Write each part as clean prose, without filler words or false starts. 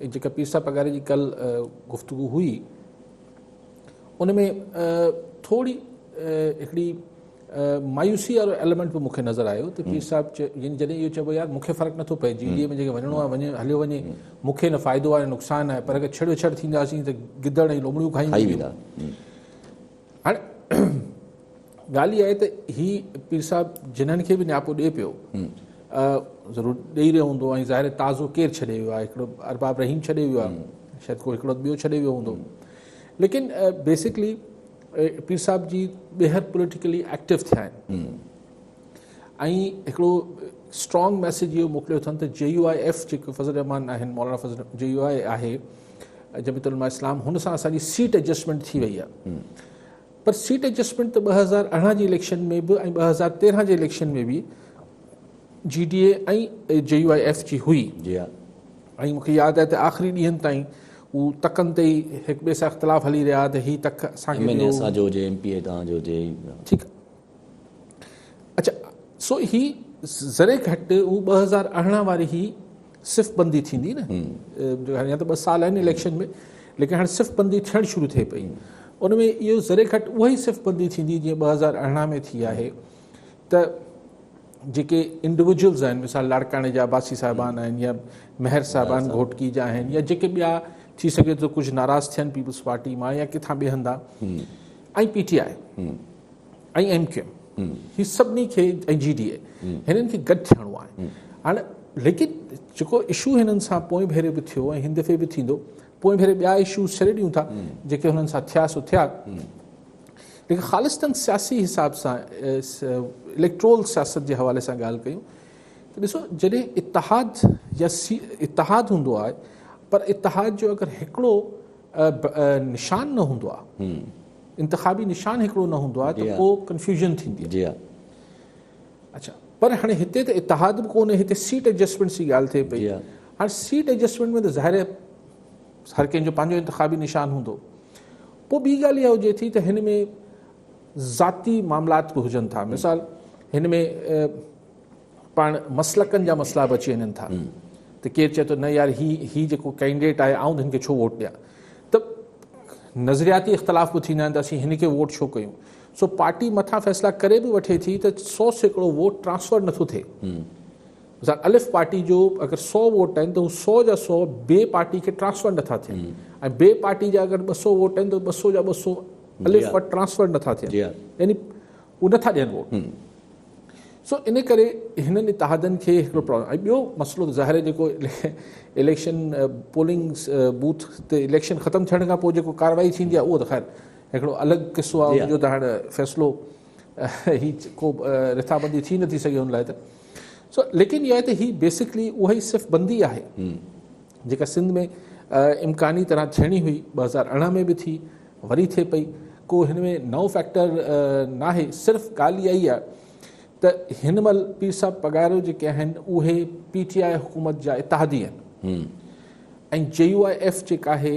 जेका पीर साहब पगारे जी कल गुफ्तगू हुई उन में थोड़ी हिकिड़ी मायूसी वारो एलिमेंट बि मूंखे नज़र आयो त पीर साहब जॾहिं इहो चइबो यार मूंखे फ़र्क़ु नथो पए जीडीए में जेके वञिणो आहे वञे हलियो वञे मूंखे न फ़ाइदो आहे नुक़सानु आहे पर अगरि छेड़ो छड़ थींदासीं त गिदड़ ऐं लोमड़ियूं खाई वेंदा। हाणे ॻाल्हि इहा आहे त हीअ पीर साहब जिन्हनि खे बि नियापो ॾिए पियो ज़रूरु ॾेई रहियो हूंदो ऐं ज़ाहिर ताज़ो केरु छॾे वियो आहे हिकिड़ो अरबाब रहीम छॾे वियो आहे शायदि को हिकिड़ो ॿियो छॾे वियो हूंदो लेकिन बेसिकली पीर साहब जी ॿीहर पोलिटिकली एक्टिव थिया आहिनि ऐं हिकिड़ो स्ट्रॉन्ग मैसेज इहो मोकिलियो अथनि त JUIF जेको फज़ल रहमान आहिनि मौलाना फज़ल JUI आहे जमीयत उलमा इस्लाम हुन सां असांजी सीट एडजस्टमेंट थी वई आहे पर सीट एडजस्टमेंट त 2018 जी इलेक्शन में बि ऐं 2013 जे इलेक्शन में बि GDA ऐं JUIF जी हुई ऐं मूंखे यादि आहे त आख़िरी ॾींहंनि ताईं हू तकनि ते ई हिक ॿिए सां इख़्तिलाफ़ हली रहिया त हीअ तक असांखे ठीकु अच्छा सो ही ज़रे घटि हू 2018 वारी ही सिफ़ बंदी थींदी न या त 2 साल आहिनि इलेक्शन में लेकिन हाणे सिफ़ बंदी थियणु शुरू थिए पई उन में इहो ज़रे घटि उहा ई सिफ़ बंदी थींदी जीअं 2018 में थी आहे त जेके इंडिविजुअल्स आहिनि मिसाल लाड़काणे जा बासी साहिबान आहिनि या महर साहिबान घोटकी जा आहिनि या जेके ॿिया थी सघे थो कुझु नाराज़ थियनि पीपल्स पार्टी मां या किथां ॿिए हंधा ऐं PTI ऐं MQM ही सभिनी खे ऐं GDA हिननि खे गॾु थियणो आहे हाणे लेकिन जेको इशू हिननि सां पोइ भेरे बि थियो ऐं हिन दफ़े बि थींदो पोइ भेरे ॿिया इशूज़ छॾे ॾियूं था जेके हुननि सां थिया सो थिया लेकिन ख़ालिस्तन सियासी हिसाब सां इलेक्ट्रोल सियासत जे हवाले सां ॻाल्हि कयूं त ॾिसो जॾहिं इतिहाद या इतिहाद हूंदो आहे पर इतिहाद जो अगरि हिकिड़ो निशान न हूंदो आहे इंतिखाबी निशान हिकिड़ो न हूंदो आहे त पोइ कंफ्यूजन थींदी आहे अच्छा पर हाणे हिते त इतिहाद बि कोन्हे हिते सीट एडजस्टमेंट जी ॻाल्हि थिए पई हाणे सीट एडजस्टमेंट में त ज़ाहिर हर कंहिंजो पंहिंजो इंतिखाबी निशान हूंदो पोइ ॿी ॻाल्हि इहा हुजे थी त हिन में ज़ाती मामलात बि हुजनि था मिसाल हिन में पाण मसलकनि जा मसइला बि अची वञनि था त केरु चए थो न यार ही जेको कैंडिडेट आहे आउं हिन खे छो वोट ॾियां त नज़रियाती इख़्तिलाफ़ बि थींदा आहिनि त असीं हिन खे वोट छो कयूं सो पार्टी मथां फ़ैसिला करे बि वठे थी त 100% वोट ट्रांसफर नथो थिए मिसाल अलिफ पार्टी जो अगरि 100 वोट आहिनि त हू 100 जा 100 ॿिए पार्टी खे ट्रांसफर नथा थियनि ऐं ॿिए पार्टी जा अगरि 200 वोट आहिनि त 200 जा 200 अलिफ वटि ट्रांसफर नथा थियनि यानी उहे नथा ॾियनि वोट सो इन करे हिननि इतिहादनि खे हिकिड़ो प्रॉब्लम ऐं ॿियो मसइलो त ज़ाहिर जेको इलेक्शन पोलिंग बूथ ते इलेक्शन ख़तमु थियण खां पोइ जेको कार्रवाई थींदी आहे उहो त ख़ैर हिकिड़ो अलॻि क़िसो आहे उनजो त हाणे फ़ैसिलो ही को रिथाबंदी थी नथी सघे हुन लाइ त सो लेकिन इहा आहे त ही बेसिकली उहा ई सिर्फ़ु बंदी आहे जेका सिंध में इम्कानी तरह थियणी हुई 2018 में बि थी वरी थिए पई को हिन में नओं फैक्टर नाहे सिर्फ़ु ॻाल्हि इहा ई आहे त हिन महिल पीर साहब पगारो जेके आहिनि उहे PTI हुकूमत जा इतिहादी आहिनि ऐं JUIF जेका आहे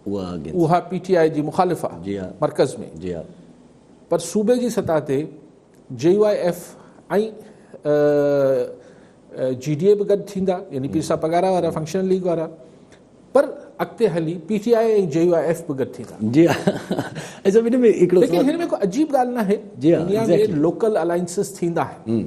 उहा PTI जी मुखालिफ़ आहे मर्कज़ में पर सूबे जी सतह ते JUIF ऐं GDA बि गॾु थींदा यानी पीर साहब पगारा वारा फंक्शनल लीग वारा पर अॻिते हली PTI ऐं JUIF बि गॾु थींदा लेकिन हिन में को अजीब ॻाल्हि न आहे दुनिया में लोकल अलायंसिस थींदा आहिनि